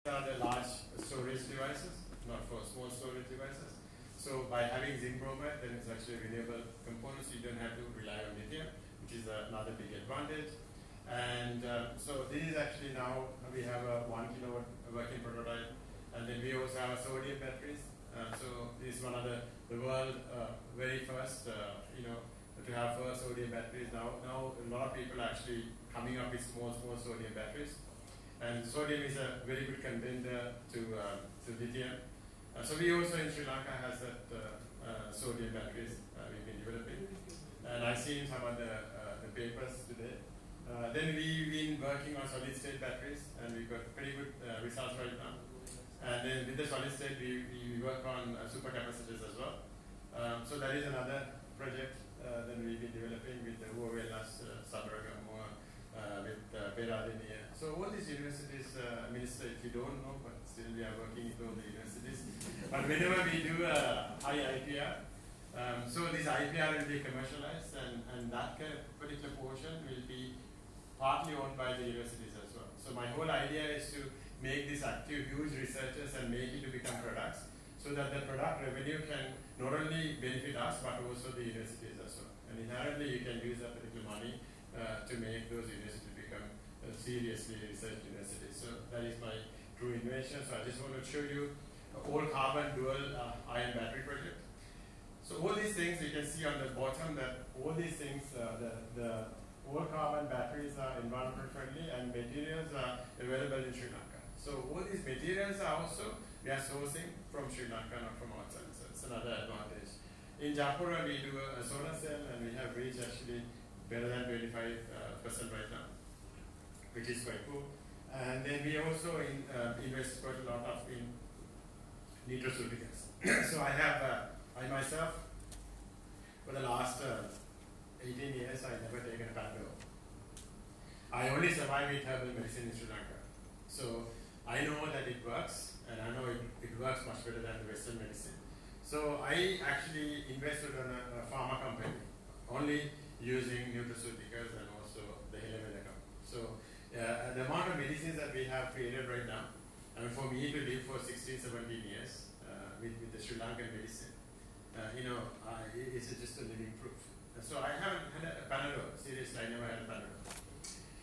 are the large storage devices, not for small storage devices. So by having zinc bromide, then it's actually renewable components. You don't have to rely on lithium, which is another big advantage. And so this is actually now, we have a 1 kilowatt working prototype. And then we also have sodium batteries. So this is one of the world very first, to have sodium batteries. Now a lot of people are actually coming up with small sodium batteries. And sodium is a very good contender to lithium. So we also in Sri Lanka has that sodium batteries we've been developing. And I've seen some of the papers today. Then we've been working on solid state batteries, and we've got pretty good results right now. And then with the solid state, we work on supercapacitors as well. So that is another project that we've been developing with the Uovelas, Samarasinghe, with Peradeniya. So all these universities, Minister, if you don't know, but still we are working with all the universities. But whenever we do a high IPR, so this IPR will be commercialized, and that particular portion will be partly owned by the universities as well. So my whole idea is to make these active, huge researchers and make it to become products, so that the product revenue can not only benefit us, but also the universities as well. And inherently, you can use that particular money to make those universities become seriously research universities. So that is my true innovation. So I just want to show you all carbon dual ion battery project. So all these things, you can see on the bottom that all these things, the all carbon batteries are environmental friendly and materials are available in Sri Lanka. So all these materials are also, we are sourcing from Sri Lanka, not from outside. So it's another advantage. In Japura, we do a solar cell, and we have reached actually better than 25% right now, which is quite cool. And then we also invest quite a lot in nutraceuticals. So I have, I myself, for the last 18 years, I never taken a Panadol. I only survive with herbal medicine in Sri Lanka. So I know that it works, and I know it works much better than the Western medicine. So I actually invested in a pharma company, only using nutraceuticals and also the Helemelekam. So the amount of medicines that we have created right now, I mean, for me to live for 16, 17 years with the Sri Lankan medicine, it's just a living proof. So I haven't had a Panadol. Seriously, I never had a Panadol.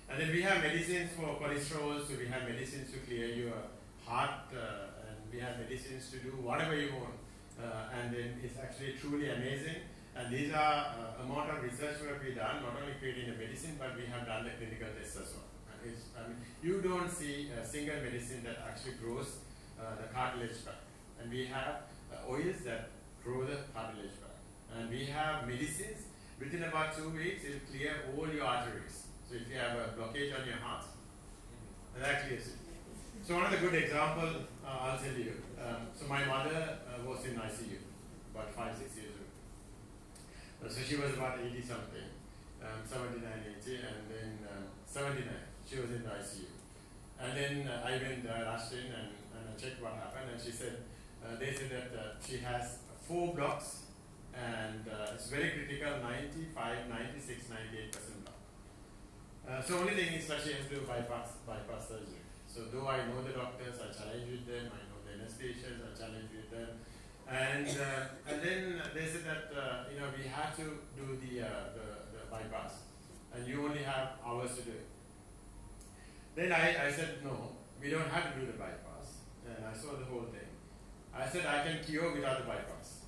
And then we have medicines for cholesterol, so we have medicines to clear your heart, and we have medicines to do whatever you want. And then it's actually truly amazing. And these are amount of research work we've done, not only creating a medicine, but we have done the clinical tests as well. And you don't see a single medicine that actually grows the cartilage back. And we have oils that grow the cartilage back. And we have medicines, within about 2 weeks, it will clear all your arteries. So if you have a blockage on your heart, that clears it. So one of the good examples, I'll tell you. So my mother was in ICU about 5-6 years ago. So she was about 80 something, 79, 80, and then 79. She was in the ICU. And then I went rushed in and I checked what happened, and she said, they said that she has 4 blocks, and it's very critical, 95, 96, 98% block. So only thing is that she has to do bypass surgery. So though I know the doctors, I challenge with them, I know the anesthesias, I challenge with them. And then they said that we have to do the bypass, and you only have hours to do it. Then I said, no, we don't have to do the bypass. And I saw the whole thing. I said, I can cure without the bypass.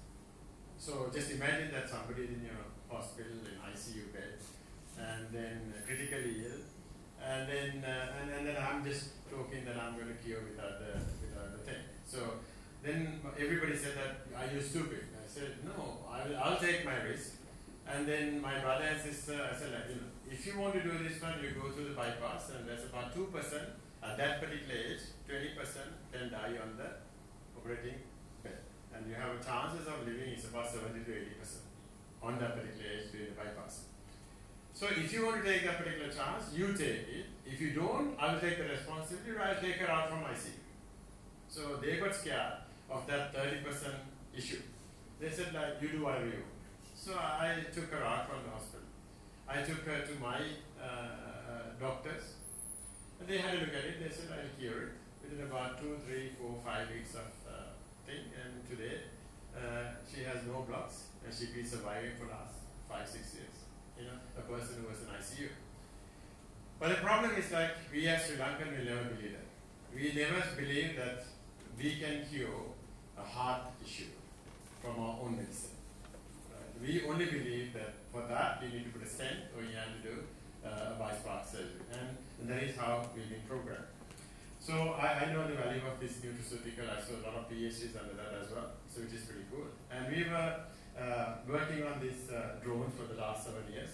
So just imagine that somebody is in your hospital in ICU bed, and then critically ill, and then I'm just talking that I'm going to cure without the thing. So then everybody said that, are you stupid? I said, no, I'll take my risk. And then my brother and sister, I said, if you want to do this one, you go through the bypass, and there's about 2% at that particular age, 20% can die on the operating bed. And you have chances of living is about 70 to 80% on that particular age during the bypass. So if you want to take that particular chance, you take it. If you don't, I will take the responsibility, or I'll take her out from ICU. So they got scared of that 30% issue. They said, you do whatever you want. So I took her out from the hospital. I took her to my doctors, and they had a look at it. They said, I'll cure it within about 2, 3, 4, 5 weeks of thing. And today, she has no blocks, and she's been surviving for the last 5, 6 years. A person who was in ICU. But the problem is like we as Sri Lankan will never believe that. We never believe that we can cure a heart issue from our own medicine. Right? We only believe that for that you need to put a stent or you have to do a bypass surgery. And that is how we've been programmed. So I know the value of this nutraceutical. I saw a lot of PhDs under that as well, so which is pretty cool. And we were working on this drone for the last 7 years.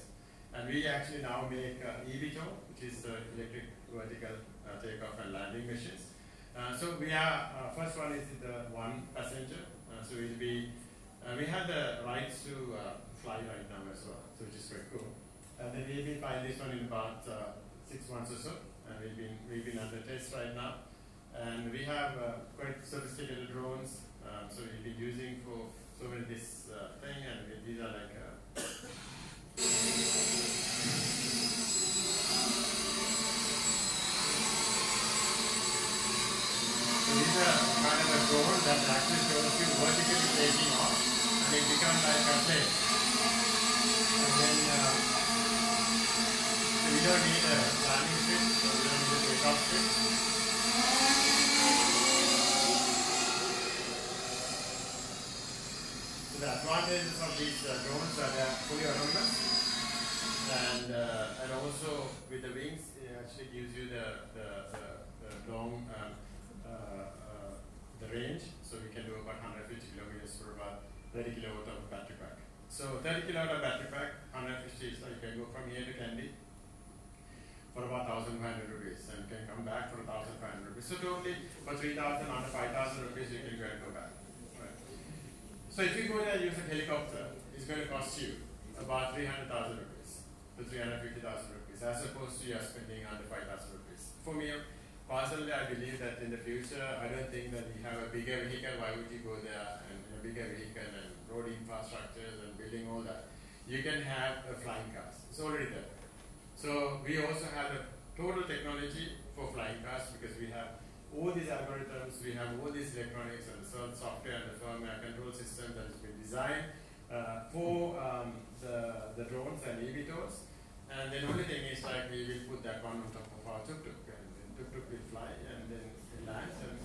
And we actually now make eVTOL, which is electric vertical takeoff and landing machines. So we are, first one is the one passenger. So we'll be, we have the rights to fly right now as well, so which is very cool. And then we'll be flying this one in about 6 months or so. And we've been under test right now. And we have quite sophisticated drones. So we've been using for so many this thing, and these are like these are kind of a drone that actually shows you vertically taking off, and it becomes like a plane. And then so we don't need a landing strip, so we don't need a takeoff strip. So the advantages of these drones are they are fully autonomous, and also with the wings, it actually gives you the long the range, so we can do about 150 kilometers for about 30 kilowatt of battery pack. So 30 kilowatt of battery pack, 150, so you can go from here to Kandy for about 1,500 rupees, and you can come back for 1,500 rupees. So totally for 3,000 under 5,000 rupees, you can go and go back. Right. So if you go there and use a helicopter, it's going to cost you about 300,000 rupees to 350,000 rupees, as opposed to you are spending under 5,000 rupees. For me, personally, I believe that in the future, I don't think that we have a bigger vehicle. Why would you go there and a bigger vehicle and road infrastructures and building all that? You can have a flying cars. It's already there. So we also have a total technology for flying cars because we have all these algorithms, we have all these electronics and the software and the firmware control system that has been designed for the drones and eVTOLs. And the only thing is like we will put that one on top of our tuk-tuk. Tuk-tuk will fly and then it lands and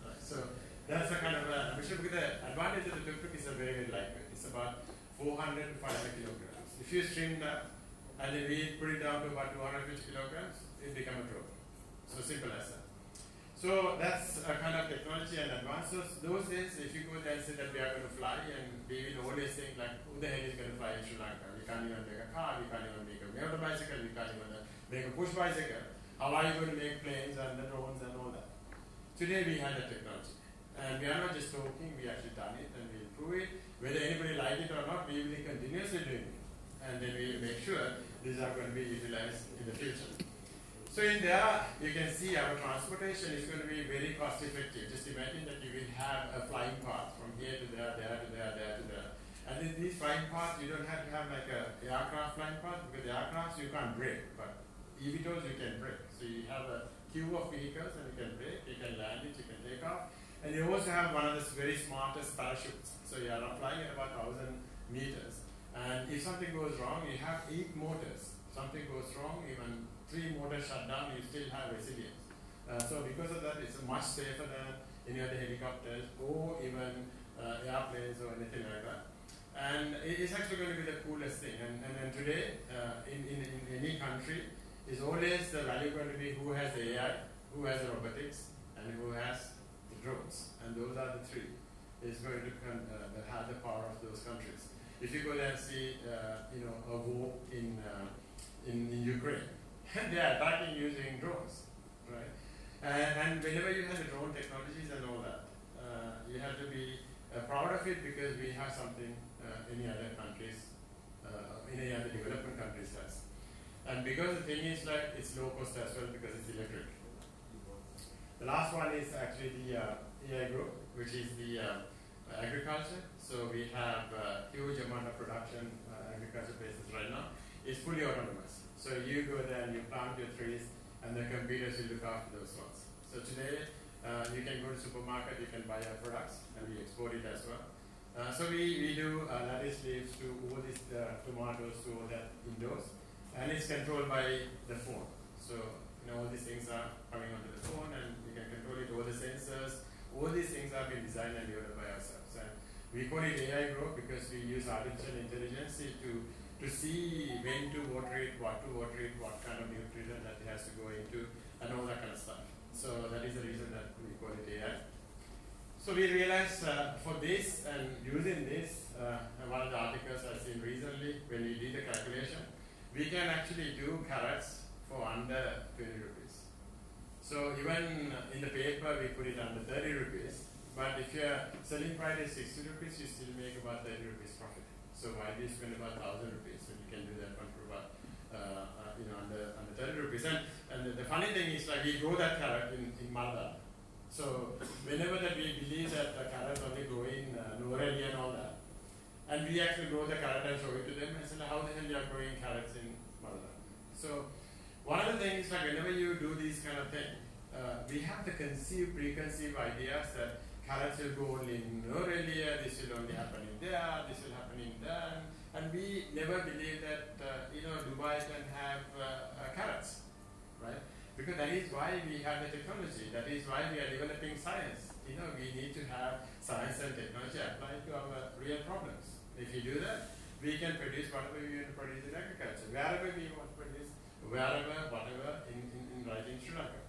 right. So that's a kind of ambition because the advantage of the tuk-tuk is a very, very lightweight. It's about 400 to 500 kilograms. If you stream that and then we put it down to about 250 kilograms, it becomes a drone. So simple as that. So that's a kind of technology and advances. Those days, if you go there and say that we are going to fly, and we will always think like, who the hell is going to fly in Sri Lanka? We can't even make a car, we can't even make a motorbicycle, we can't even make a push bicycle. How are you going to make planes and the drones and all that? Today we have the technology. And we are not just talking, we actually done it and we improve it. Whether anybody like it or not, we will be continuously doing it. And then we make sure these are going to be utilized in the future. So in there, you can see our transportation is going to be very cost effective. Just imagine that you will have a flying path from here to there, there to there, there to there. And in these flying paths, you don't have to have like a aircraft flying path because the aircrafts you can't brake, but eVTOLs you can brake. So you have a queue of vehicles and you can brake, you can land it, you can take off. And you also have one of the very smartest parachutes. So you are flying at about 1,000 meters. And if something goes wrong, you have 8 motors. Something goes wrong, even 3 motors shut down, you still have resilience. So because of that, it's much safer than any other helicopters or even airplanes or anything like that. And it's actually going to be the coolest thing. And today, in any country, is always the value going to be who has the AI, who has the robotics, and who has the drones. And those are the 3. Is going to have the power of those countries. If you go there and see, a war in Ukraine, they are attacking using drones, right? And whenever you have the drone technologies and all that, you have to be proud of it because we have something any other countries, any other developing countries has. And because the thing is like it's low cost as well because it's electric. The last one is actually the AI group, which is the agriculture. So we have a huge amount of production agriculture places right now. It's fully autonomous. So you go there and you plant your trees and the computers will look after those ones. So So today, you can go to supermarket, you can buy our products, and we export it as well. So we do lettuce leaves to all these tomatoes to all that indoors, and it's controlled by the phone. So all these things are coming onto the phone, and you can control it. All the sensors, all these things have been designed and developed by ourselves. And we call it AI Grow because we use artificial intelligence to see when to water it, what to water it, what kind of nutrient that it has to go into, and all that kind of stuff. So that is the reason that we call it AI. So we realized for this and using this, one of the articles I've seen recently, when we did the calculation, we can actually do carrots for under 20 rupees. So even in the paper, we put it under 30 rupees. But if your selling price is 60 rupees, you still make about 30 rupees profit. So why do you spend about 1,000 rupees when you can do that one for about under 30 rupees? And the funny thing is, like, we grow that carrot in Malabar. So whenever that we believe that the carrots only grow in Nuwara and all that, and we actually grow the carrot and show it to them and say, how the hell you are growing carrots in Malabar? So one of the things, like, whenever you do these kind of thing, we have the preconceived ideas that carrots will go only in Nuwara, this will only happen in there, this will happen in there, and we never believe that Dubai can have carrots, right? Because that is why we have the technology. That is why we are developing science. We need to have science and technology applied to our real problems. If you do that, we can produce whatever we want to produce in agriculture, wherever we want to produce, wherever, whatever, right in Sri Lanka.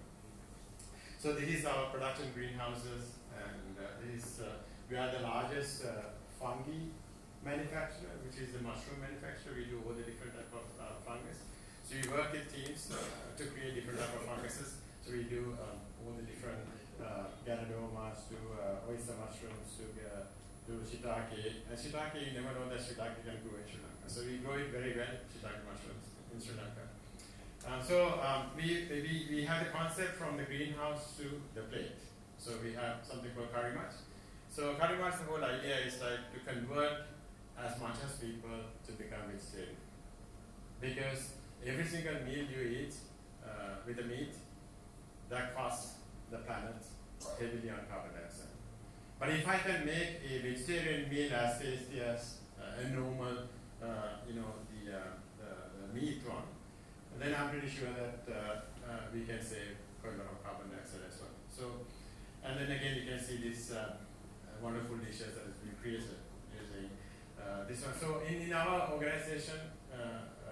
So this is our production greenhouses, and we are the largest fungi manufacturer, which is the mushroom manufacturer. We do all the different type of fungus. So we work with teams to create different type of funguses. So we do all the different Ganodermas to oyster mushrooms to shiitake. And shiitake, you never know that shiitake can grow in Sri Lanka. So we grow it very well, shiitake mushrooms in Sri Lanka. We have the concept from the greenhouse to the plate. So we have something called curry match. So curry match, the whole idea is like to convert as much as people to become vegetarian. Because every single meal you eat with the meat, that costs the planet heavily on carbon dioxide. But if I can make a vegetarian meal as tasty as a normal, the meat one, then I'm pretty sure that we can save quite a lot of carbon dioxide as well. So, and then again, you can see these wonderful dishes that has been created using this one. So in our organization,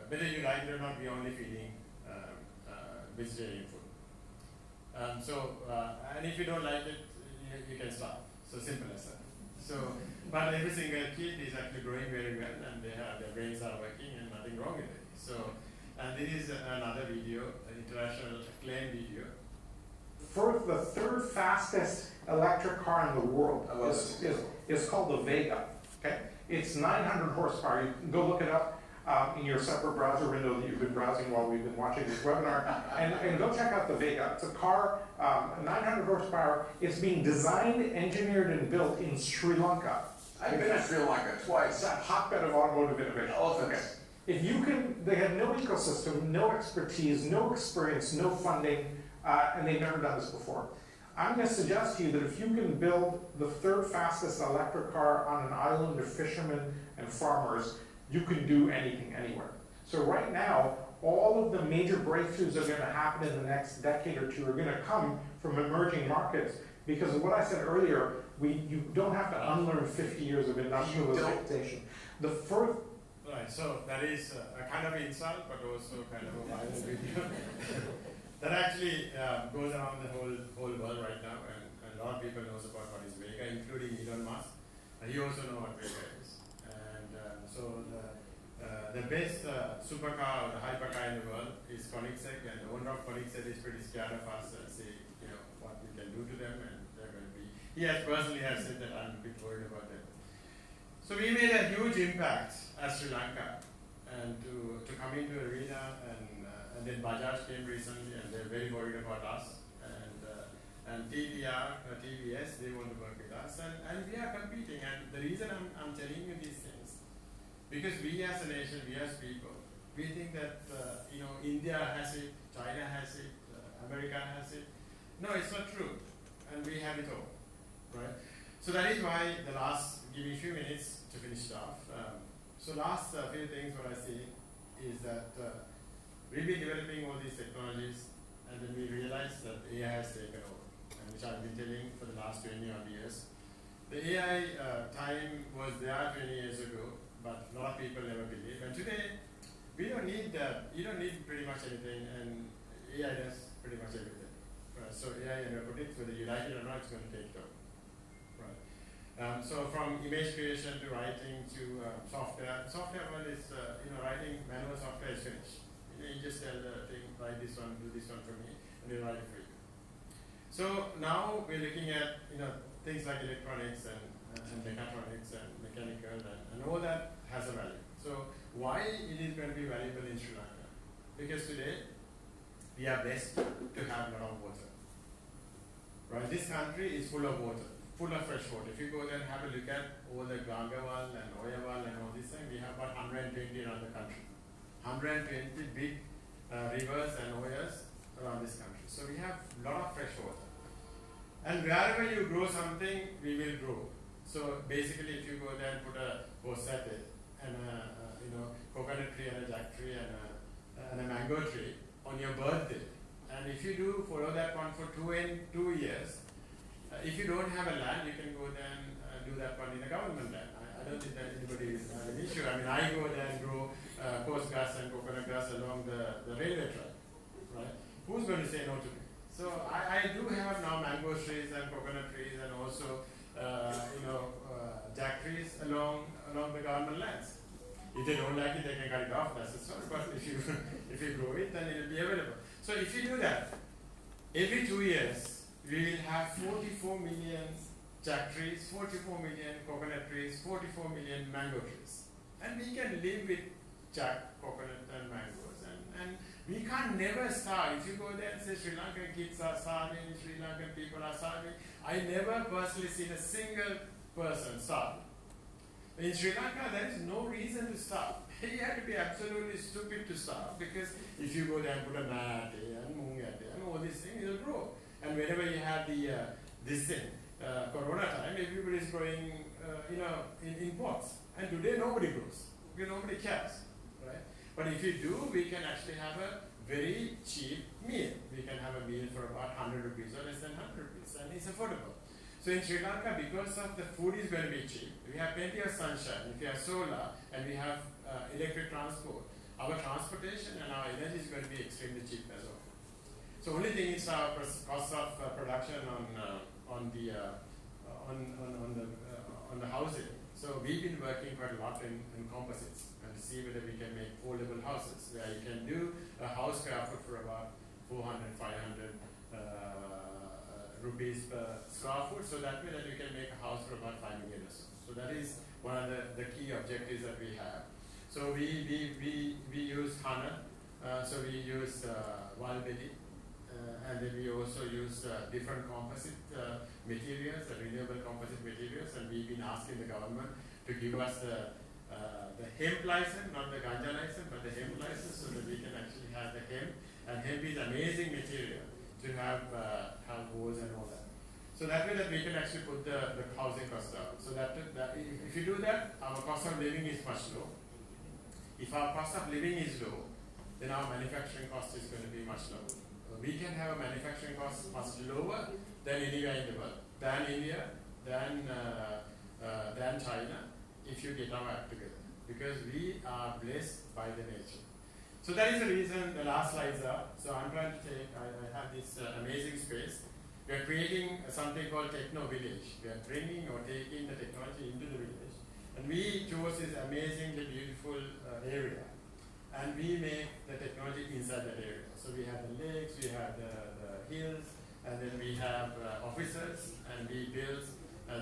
whether you like it or not, we're only feeding vegetarian food. And if you don't like it, you can stop. So simple as that. So, but every single kid is actually growing very well, and their brains are working, and nothing wrong with it. So, and this is another video, an international acclaimed video. For the third fastest electric car in the world is called the Vega. Okay, it's 900 horsepower. You can go look it up in your separate browser window that you've been browsing while we've been watching this webinar, and go check out the Vega. It's a car, 900 horsepower. It's being designed, engineered, and built in Sri Lanka. I've been to Sri Lanka twice. It's a hotbed of automotive innovation. Okay. If you can, they have no ecosystem, no expertise, no experience, no funding, and they've never done this before. I'm going to suggest to you that if you can build the third fastest electric car on an island of fishermen and farmers, you can do anything, anywhere. So right now, all of the major breakthroughs that are going to happen in the next decade or two are going to come from emerging markets. Because of what I said earlier, you don't have to unlearn 50 years of industrialization. The first... Right, so that is a kind of insult, but also kind of a violent video. That actually goes around the whole world right now, and a lot of people knows about what is Vega, including Elon Musk. He also knows what Vega is. And so the best supercar or the hypercar in the world is Koenigsegg, and the owner of Koenigsegg is pretty scared of us and say, what we can do to them, and they're going to be. He has personally said that I'm a bit worried about them. So we made a huge impact as Sri Lanka, and to come into arena, and then Bajaj came recently, and they're very worried about us, and TVS, they want to work with us, and we are competing. And the reason I'm telling you these things, because we as a nation, we as people, we think that India has it, China has it, America has it, No, it's not true. And we have it all, right? So that is why give me a few minutes to finish it off. So last few things what I see is that we've been developing all these technologies and then we realized that AI has taken over, and which I've been telling for the last 20 odd years. The AI time was there 20 years ago, but a lot of people never believed. And today, you don't need pretty much anything, and AI does pretty much everything. So AI and robotics, whether you like it or not, it's going to take it over. Right. So from image creation to writing to software. Software world is, writing manual software is finished. You just tell the thing, write this one, do this one for me, and it'll write it for you. So now we're looking at things like electronics and mechatronics and mechanical and all that has a value. So why it is going to be valuable in Sri Lanka? Because today we are blessed to have a lot of water. Right? This country is full of water, full of fresh water. If you go there and have a look at all the Gangawal and Oyawal and all these things, we have about 120 around the country. 120 big rivers and oyas around this country. So we have a lot of fresh water. And wherever you grow something, we will grow. So basically, if you go there and put a posate and a coconut tree and a jack tree and a mango tree on your birthday, and if you do follow that one for 2 years, if you don't have a land, you can go there and do that one in a government land. I don't think that anybody is an issue. I mean, I go there and grow coarse grass and coconut grass along the railway track, right? Who's going to say no to me? So I do have now mango trees and coconut trees and also jack trees along the government lands. If they don't like it, they can cut it off. That's the story. But if you grow it, then it will be available. So if you do that, every 2 years we will have 44 million jack trees, 44 million coconut trees, 44 million mango trees, and we can live with jack, coconut, and mangoes, and we can't never starve. If you go there and say Sri Lankan kids are starving, Sri Lankan people are starving, I never personally seen a single person starving. In Sri Lanka, there is no reason to starve. You have to be absolutely stupid to starve, because if you go there and put a mat and mung and all these things, it will grow. And whenever you have Corona time, everybody is growing, in pots. And today nobody grows, because nobody cares, right? But if you do, we can actually have a very cheap meal. We can have a meal for about 100 rupees or less than 100 rupees, and it's affordable. So in Sri Lanka, because of the food is going to be cheap, we have plenty of sunshine, we have solar, and we have electric transport. Our transportation and our energy is going to be extremely cheap as well. So only thing is our cost of production on the housing. So we've been working quite a lot in composites and to see whether we can make foldable houses where you can do a house square foot for about 400, 500 rupees per square foot. So that way that you can make a house for about 5 million or so. So that is one of the key objectives that we have. So we use HANA, so we use Walbedi, and then we also use different composite materials, renewable composite materials, and we've been asking the government to give us the hemp license, not the ganja license, but the hemp license, so that we can actually have the hemp. And hemp is amazing material to have walls and all that. So that way that we can actually put the housing cost down. So that if you do that, our cost of living is much low. If our cost of living is low, then our manufacturing cost is going to be much lower. We can have a manufacturing cost much lower than anywhere in the world, than India, than China, if you get our act together, because we are blessed by the nature. So that is the reason the last slides are. So I'm trying to I have this amazing space. We are creating something called Techno Village. We are bringing or taking the technology into the village. And we chose this amazingly beautiful area. And we make the technology inside that area. So we have the lakes, we have the hills, and then we have offices, and we build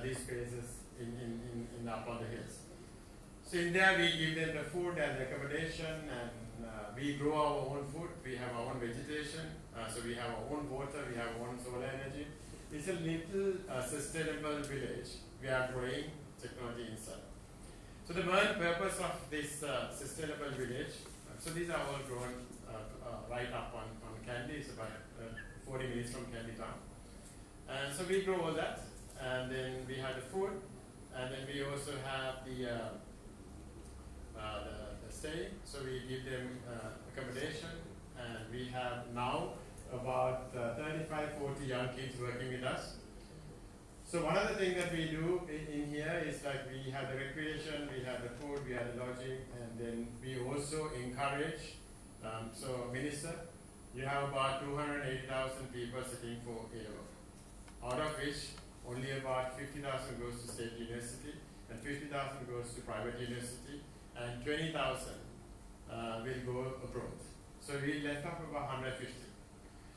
these spaces in up on the hills. So in there we give them the food and the accommodation, and we grow our own food, we have our own vegetation, so we have our own water, we have our own solar energy. It's a little sustainable village. We are growing technology inside. So the main purpose of this sustainable village, so these are all grown right up on candy. It's about 40 minutes from Candy Town. And so we grow all that, and then we have the food, and then we also have the stay. So we give them accommodation, and we have now about 35, 40 young kids working with us. So one of the things that we do in here is like we have the recreation, we have the food, we have the lodging, and then we also encourage, so Minister, you have about 280,000 people sitting for A-level, out of which only about 50,000 goes to state university, and 50,000 goes to private university, and 20,000 will go abroad. So we left up about 150.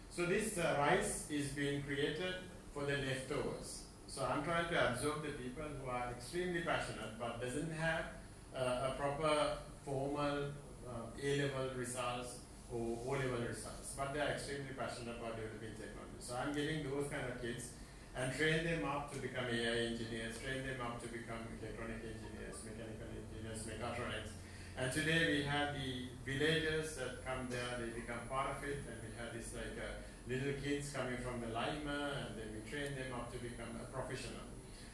So this rice is being created for the leftovers. So I'm trying to absorb the people who are extremely passionate but doesn't have a proper formal A-level results or O-level results, but they are extremely passionate about developing technology. So I'm getting those kind of kids and train them up to become AI engineers, train them up to become electronic engineers, mechanical engineers, mechatronics. And today we have the villagers that come there, they become part of it, and we have this like little kids coming from the Lima, and then we train them up to become a professional.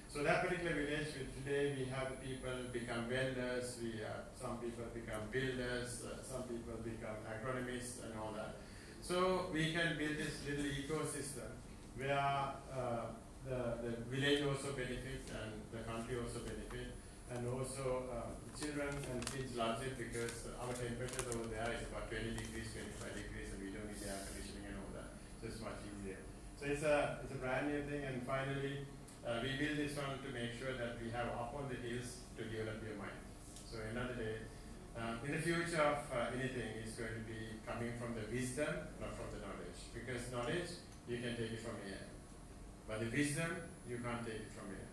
So that particular village, today we have people become welders, some people become builders, some people become agronomists and all that. So we can build this little ecosystem where the village also benefits and the country also benefits, and also children and kids love it because our temperatures over there is about 20 degrees, 25 degrees, and we don't need air conditioning and all that. So it's much easier. So it's a brand new thing, and finally we build this one to make sure that we have up on the hills to develop your mind. So another day, in the future of anything is going to be coming from the wisdom, not from the knowledge. Because knowledge, you can take it from here. But the wisdom, you can't take it from here.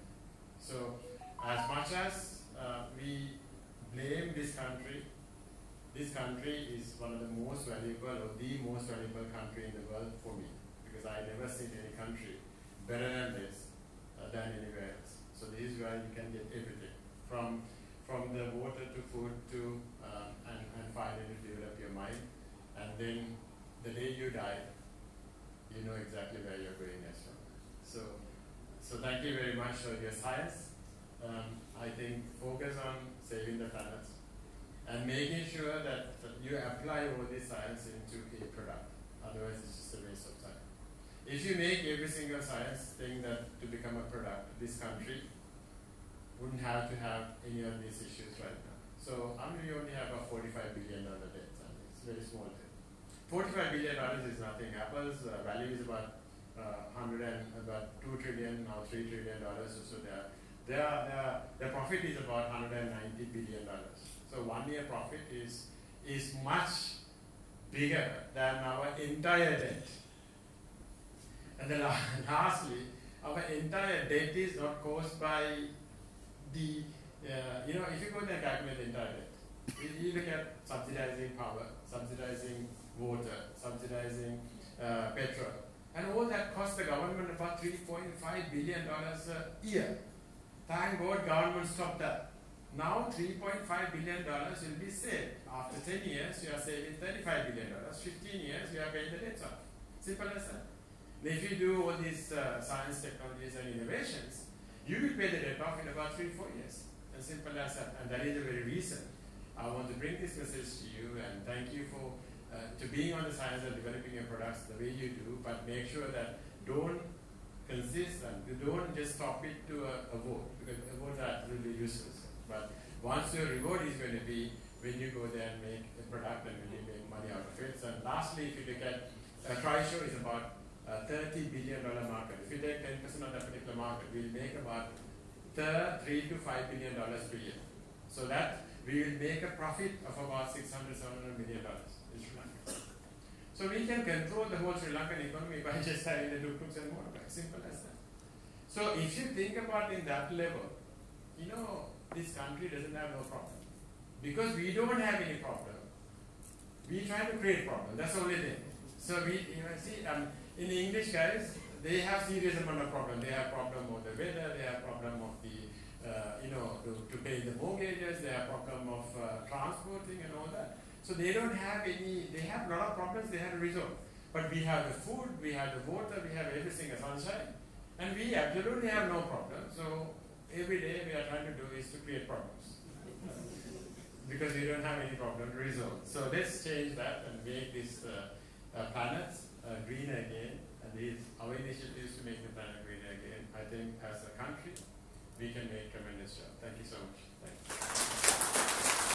So as much as we blame this country is one of the most valuable or the most valuable country in the world for me. Because I never seen any country better than this than anywhere else. So this is where you can get everything from the water to food to and finally develop your mind. And then the day you die, you know exactly where you're going next from. So thank you very much for your science. I think focus on saving the planet and making sure that you apply all this science into a product. Otherwise, it's just a waste of time. If you make every single science thing that to become a product, this country wouldn't have to have any of these issues right now. So we only have a $45 billion debt. It's a very small thing. $45 billion is nothing. Apple's value is about about $2 trillion, now $3 trillion. So their profit is about $190 billion. So 1 year profit is much bigger than our entire debt. And then lastly, our entire debt is not caused by the, if you go there and calculate the entire debt, you look at subsidizing power, subsidizing water, subsidizing petrol, and all that costs the government about $3.5 billion a year. Thank God government stopped that. Now $3.5 billion will be saved. After 10 years, you are saving $35 billion. 15 years, you are paying the debts off. Simple as that. If you do all these science, technologies, and innovations, you will pay the debt off in about 3-4 years. As simple as that. And that is the very reason I want to bring this message to you, and thank you for to being on the science and developing your products the way you do, but make sure that don't consist and don't just stop it to a vote, because votes are absolutely useless. But once your reward is going to be when you go there and make a product and when you make money out of it. And lastly, if you look at TriShow is about $30 billion market. If you take 10% of that particular market, we'll make about $3 to $5 billion per year. So that we will make a profit of about $600-700 million in Sri Lanka. So we can control the whole Sri Lankan economy by just having the tuk-tuks and motorbikes. Simple as that. So if you think about in that level, this country doesn't have no problem. Because we don't have any problem, we try to create problem. That's the only thing. So we, see, in the English guys, they have serious amount of problem. They have problem of the weather, they have problem of the, to pay the mortgages, they have problem of transporting and all that. So they don't have any, they have a lot of problems they have to resolve. But we have the food, we have the water, we have everything as sunshine, and we absolutely have no problem. So every day we are trying to do is to create problems. Because we don't have any problem to resolve. So let's change that and make this planet greener again. And our initiative is to make the planet greener again. I think as a country, we can make tremendous job. Thank you so much. Thank you.